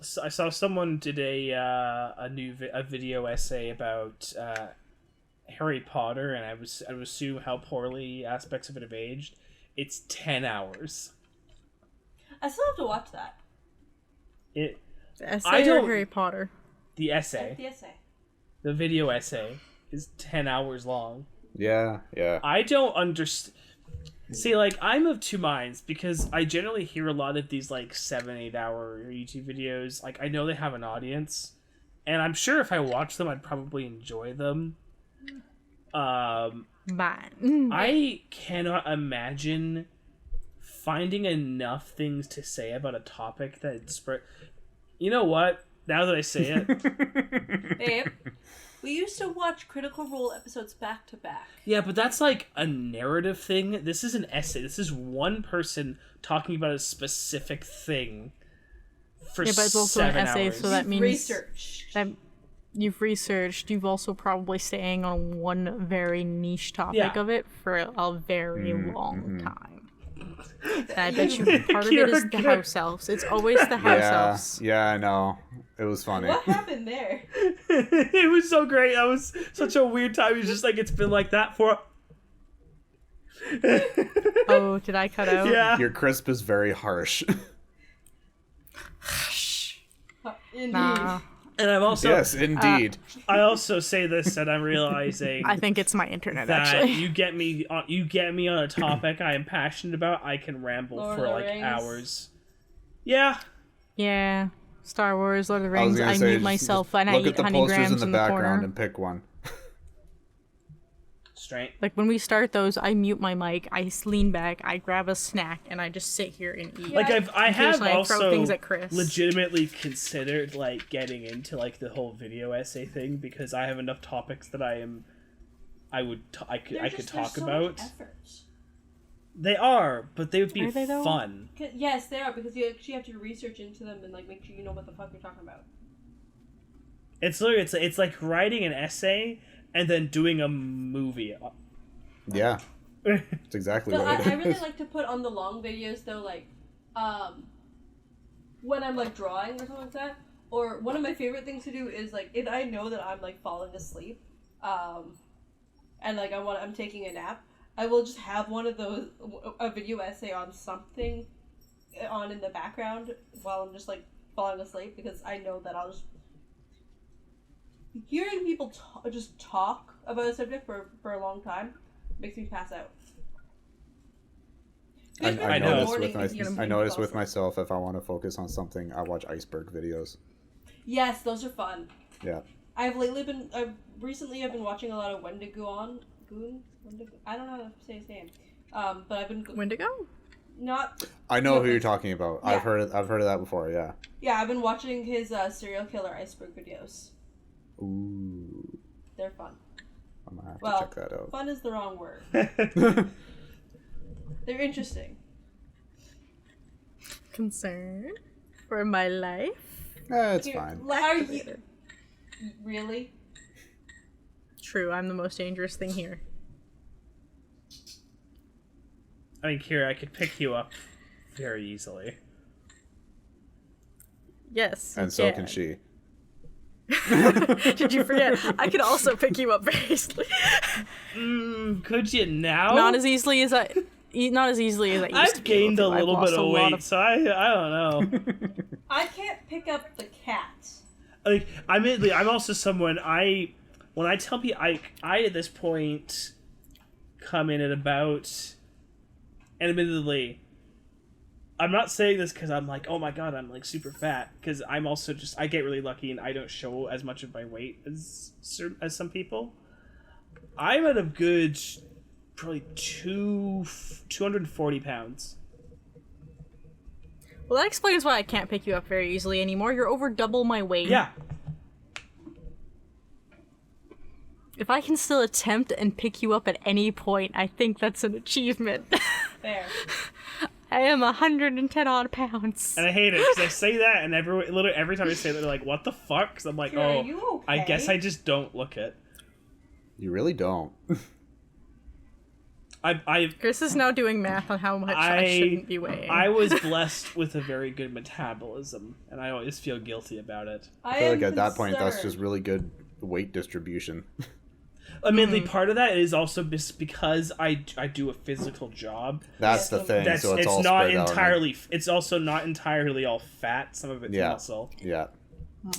So I saw someone did a video essay about Harry Potter, and I would assume how poorly aspects of it have aged. It's 10 hours. I still have to watch that. The essay or Harry Potter? The essay. The essay. The video essay is 10 hours long. Yeah. I don't understand. See, like, I'm of two minds, because I generally hear a lot of these, like, 7-8 hour YouTube videos. Like, I know they have an audience, and I'm sure if I watch them, I'd probably enjoy them. I cannot imagine finding enough things to say about a topic that spread. You know what? Now that I say it, Babe, we used to watch Critical Role episodes back to back. yeah, but that's like a narrative thing. This is an essay. This is one person talking about a specific thing for 7 hours. Yeah, but it's also an essay, so that means Research. that you've researched. You've also probably staying on one very niche topic of it for a very long time. And I bet you part of it is the house elves. It's always the house elves. Yeah, I know. It was funny. What happened there? It was so great. That was such a weird time. It's just like, it's been like that for... Oh, did I cut out? Yeah. Your crisp is very harsh. Indeed. Nah. And I'm also... Yes, indeed. I also say this, and I'm realizing... I think it's my internet, that actually. you get me on a topic I am passionate about, I can ramble Lord for of the like Rings. hours. Yeah. Yeah. Star Wars, Lord of the I was Rings. gonna I say, mute just myself and I look eat at the honey posters grams in the in background corner. and pick one. Straight. Like when we start those, I mute my mic, I lean back, I grab a snack, and I just sit here and eat. Like I have Occasionally I throw also things at Chris. legitimately considered like getting into like the whole video essay thing, because I have enough topics that I could talk so about. Much effort. They are, but they would be Are they, though? fun. Yes, they are, because you actually have to research into them and like make sure you know what the fuck you're talking about. It's literally it's like writing an essay and then doing a movie. Yeah. That's exactly So what it I really is. like to put on the long videos though, like when I'm like drawing or something like that. Or one of my favorite things to do is like if I know that I'm like falling asleep, and like I'm taking a nap, I will just have one of those a video essay on something on in the background while I'm just like falling asleep, because I know that I'll just hearing people just talk about a subject for a long time makes me pass out. I know. notice with myself, if I want to focus on something, I watch iceberg videos. Yes, those are fun. Yeah. I've recently been watching a lot of Wendigo on Goon. I don't know how to say his name. But I've been Wendigo? not. I know No, who you're like- talking about. Yeah. I've heard of that before. Yeah. Yeah, I've been watching his serial killer iceberg videos. Ooh, They're fun. I'm gonna have to Well, check that out. fun is the wrong word. They're interesting. Concern for my life? It's Here, fine. Are you really? True, I'm the most dangerous thing here. I mean, Kira, I could pick you up very easily. Yes. And so can she. Did you forget? I could also pick you up very easily. Could you now? Not as easily as I used to. I've gained a little bit I've lost of lot weight, so I don't know. I can't pick up the cat. Like I'm also someone when I tell people I at this point come in at about, and admittedly, I'm not saying this because I'm like, oh my god, I'm like super fat, because I'm also just I get really lucky and I don't show as much of my weight as some people. I'm at a good probably 240 pounds. Well, that explains why I can't pick you up very easily anymore. You're over double my weight. Yeah. If I can still attempt and pick you up at any point, I think that's an achievement. There. I am 110 odd pounds. And I hate it because I say that, and literally every time I say that, they're like, "What the fuck?" Because I'm like, Kira, "Oh, are you I okay? guess I just don't look it." You really don't. I Chris is now doing math on how much I shouldn't be weighing. I was blessed with a very good metabolism, and I always feel guilty about it. I feel like at that point, that's just really good weight distribution. Admittedly, part of that is also because I do a physical job. That's the thing. That's, so it's all not spread out, entirely. It's also not entirely all fat. Some of it's muscle. Yeah.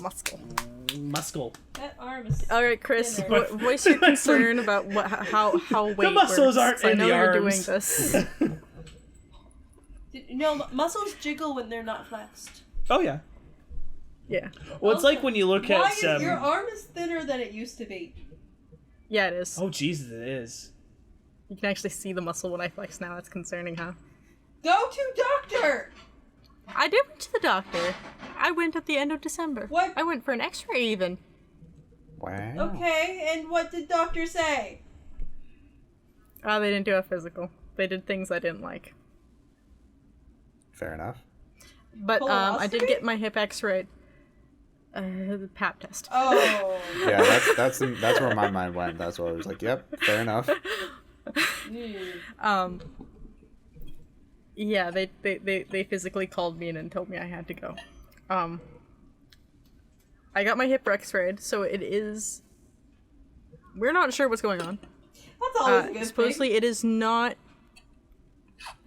Muscle. That arm is. All right, Chris, thinner. voice your concern about how weight The muscles works. aren't I in know the you're arms. doing this. No, muscles jiggle when they're not flexed. Oh yeah. Yeah. Well, it's like when you look Why at is your arm is thinner than it used to be? Yeah, it is. Oh Jesus, it is. You can actually see the muscle when I flex now. That's concerning, huh? Go to doctor. I did went to the doctor. I went at the end of December. What? I went for an X-ray even. Wow. Okay, and what did doctor say? Oh, they didn't do a physical. They did things I didn't like. Fair enough. But I did Colonoscopy? get my hip X-rayed. The pap test. Oh. Yeah, that's where my mind went. That's why I was like, yep, fair enough. Yeah, they physically called me in and told me I had to go. I got my hip X-rayed, so it is. We're not sure what's going on. That's always a good Supposedly, thing. it is not.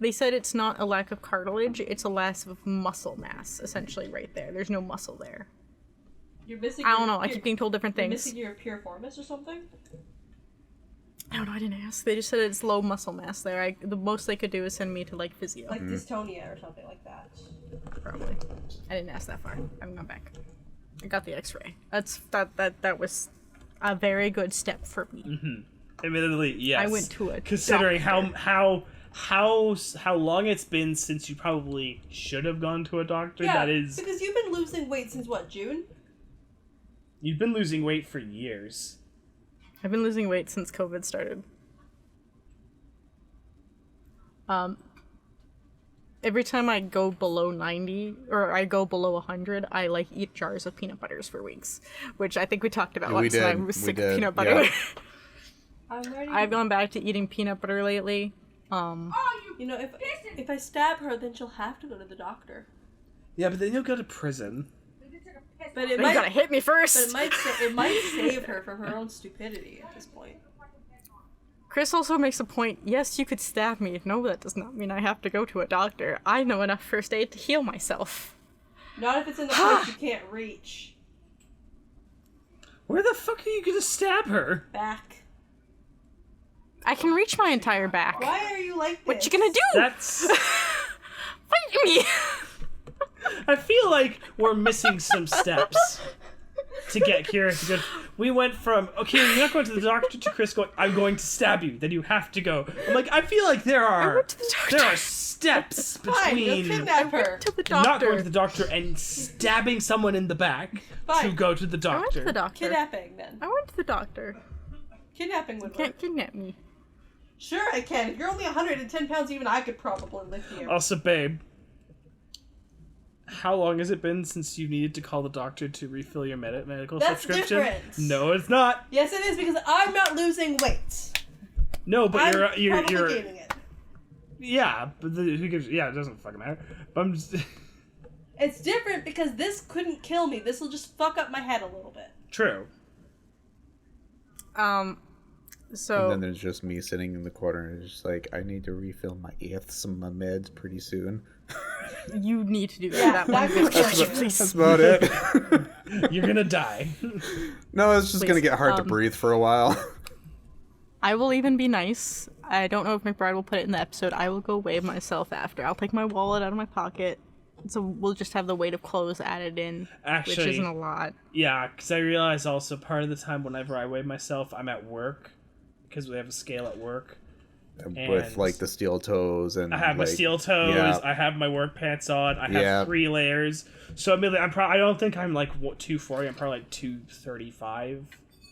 They said it's not a lack of cartilage; it's a lack of muscle mass. Essentially, right there. There's no muscle there. You're missing. I don't know. I keep being told different You're things. missing your piriformis or something. I don't know. I didn't ask. They just said it's low muscle mass there. The most they could do is send me to like physio. Like dystonia or something like that. Probably. I didn't ask that far. I haven't gone back. I got the X-ray. That was a very good step for me. Admittedly, yes. I went to a considering doctor. how long it's been since you probably should have gone to a doctor. Yeah, That is, because you've been losing weight since what, June? you've been losing weight for years. I've been losing weight since COVID started. Every time I go below 90 or I go below 100, I like eat jars of peanut butters for weeks, which I think we talked about We last time. I did. was We sick did. of peanut butter. Yeah. I'm ready. I've gone back to eating peanut butter lately. You know, if I stab her, then she'll have to go to the doctor. Yeah, but then you'll go to prison. But it You might. gotta hit me But first. it might save her from her own stupidity at this point. Chris also makes a point. Yes, you could stab me. No, that does not mean I have to go to a doctor. I know enough first aid to heal myself. Not if it's in the place you can't reach. Where the fuck are you gonna stab her? Back. I can reach my entire back. Why are you like this? What you gonna do? That's. Fight me! I feel like we're missing some steps to get Kira to go. We went from, okay, you're not going to the doctor, to Chris going, I'm going to stab you, then you have to go. I'm like, I feel like there are to the doctor. there are steps Fine, you'll between kidnap her. To the not going doctor. to the doctor and stabbing someone in the back to Fine. go to the I went to doctor. the doctor. Kidnapping, then. I went to the doctor. Kidnapping would Can't work. kidnap me. Sure, I can. If you're only 110 pounds, even I could probably lift you. Also, babe, how long has it been since you needed to call the doctor to refill your medical That's subscription? different. No, it's not. Yes, it is, because I'm not losing weight. No, but I'm you're probably gaining it. yeah, but who gives? Yeah, it doesn't fucking matter. But I'm just It's different because this couldn't kill me. This will just fuck up my head a little bit. true. So And then there's just me sitting in the corner and it's just like, I need to refill my my meds pretty soon. you need to do Yeah, that. That one that's please, what- please. That's about it. You're gonna die. No, it's just Please, gonna get hard to breathe for a while. I will even be nice. I don't know if McBride will put it in the episode. I will go weigh myself after. I'll take my wallet out of my pocket. So we'll just have the weight of clothes added in, which Actually, isn't a lot. yeah, because I realize also part of the time whenever I weigh myself, I'm at work because we have a scale at work. With like the steel toes and I have my like, steel toes. yeah. I have my work pants on. I have Yeah. 3 layers. So admittedly, I don't think I'm like 240. I'm probably like 235.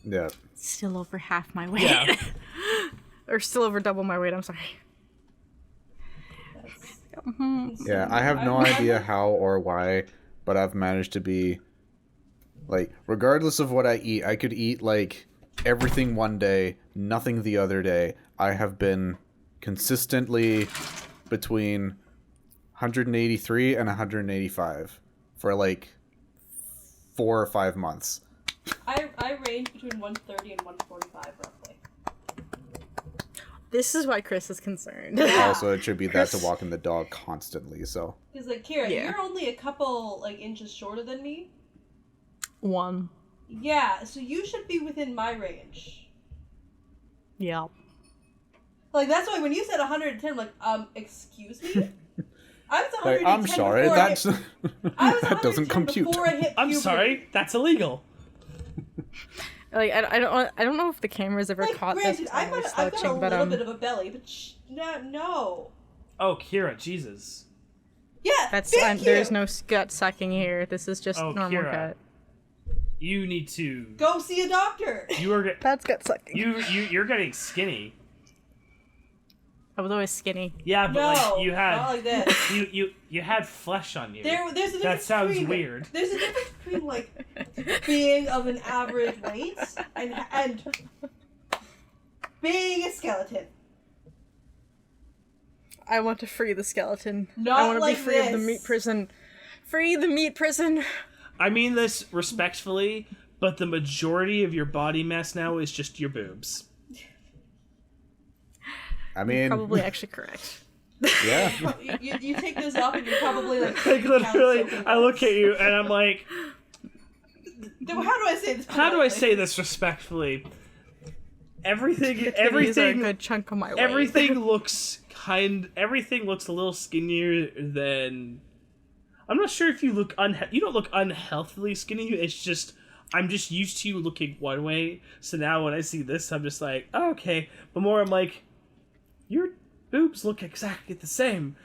Yeah. Still over half my weight. Yeah. Or still over double my weight, I'm sorry. Yeah, I have no idea how or why, but I've managed to be, like, regardless of what I eat, I could eat, like, everything one day, nothing the other day. I have been consistently between 183 and 185 for, like, 4 or 5 months. I range between 130 and 145 roughly. This is why Chris is concerned. I also attribute that to walking the dog constantly, so. Because, like, Kira, Yeah. you're only a couple, like, inches shorter than me. 1. Yeah, so you should be within my range. Yeah. Like, that's why when you said 110, I'm like, excuse me? I was 110 Like, I'm sorry, before that's I was that doesn't 110 compute. before I hit I'm puberty. sorry, that's illegal. Like, I don't know if the camera's ever Like, caught granted, this. I've got a Slouching, but little bit of a belly, but no. Oh, Kira, Jesus. Yeah, that's thank you! there's no gut sucking here. This is just Oh, normal Kira. gut. You need to. Go see a doctor! You are. That's gut sucking. You're getting skinny. I was always skinny. Yeah, but No, like you had. not like this. You had flesh on you. There's a difference That sounds between, weird. There's a difference between, like, being of an average weight and being a skeleton. I want to free the skeleton. Not I want to like be free of the this. meat prison. Free the meat prison. I mean this respectfully, but the majority of your body mass now is just your boobs. I mean, Probably actually correct. yeah. You take those off and you're probably like. Like literally, something I look else. at you and I'm like, How do I say this? how do I politely? say this respectfully? Everything, These are a everything, good chunk of my weight. everything looks a little skinnier than. I'm not sure if you look you don't look unhealthily skinny. It's just I'm just used to you looking one way. So now when I see this, I'm just like, oh, okay. But more, I'm like, your boobs look exactly the same.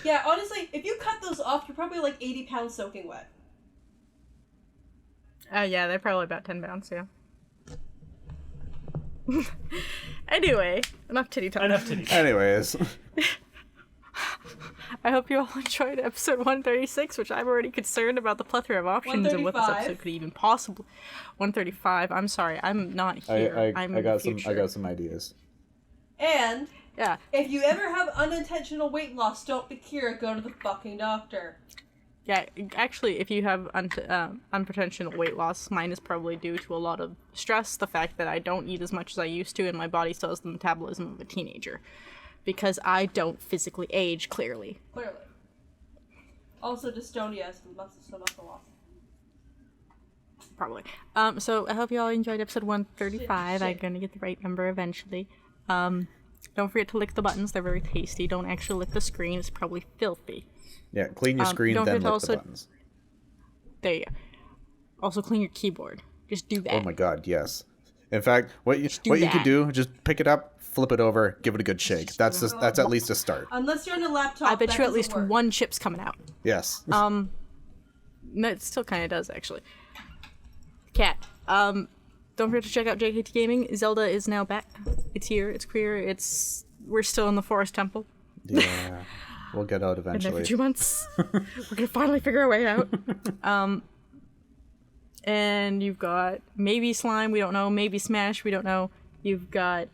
Yeah, honestly, if you cut those off, you're probably like 80 pounds soaking wet. Yeah, they're probably about 10 pounds, yeah. Anyway, enough titty talk. Enough titties. Anyways, I hope you all enjoyed episode 136, which I'm already concerned about the plethora of options and what this 135. episode could even possibly. 135. I'm sorry, I'm not here. I'm I in the got future. some ideas. And Yeah, if you ever have unintentional weight loss, don't be Kira, go to the fucking doctor. yeah. Actually, if you have unpotential weight loss, mine is probably due to a lot of stress. The fact that I don't eat as much as I used to, and my body still has the metabolism of a teenager, because I don't physically age. Clearly. Clearly. Also, dystonia is muscle loss. Probably. So I hope you all enjoyed episode 135. Shit. I'm gonna get the right number eventually. Don't forget to lick the buttons. They're very tasty. Don't actually lick the screen. It's probably filthy. Yeah, clean your screen, don't then forget to lick the also- buttons. There you go. Also clean your keyboard. Just do that. Oh my god, yes. In fact, what you do could that. do, just pick it up, flip it over, give it a good shake. That's at least a start. Unless you're on a laptop, I bet that you at doesn't least work. one chip's coming out. Yes. No, it still kind of does, actually. Cat. Don't forget to check out JKT Gaming. Zelda is now back. It's here. It's queer. We're still in the Forest Temple. Yeah. We'll get out Been there eventually. for 2 months. We're gonna finally figure our way out. And you've got maybe Slime, we don't know. Maybe Smash, we don't know. You've got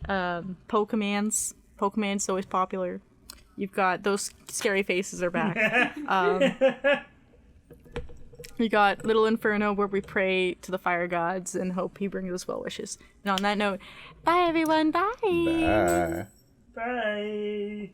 Pokemans. Pokemon's always popular. You've got those scary faces are back. You got Little Inferno, where we pray to the fire gods and hope he brings us well wishes. And on that note, bye everyone. Bye. Bye. Bye.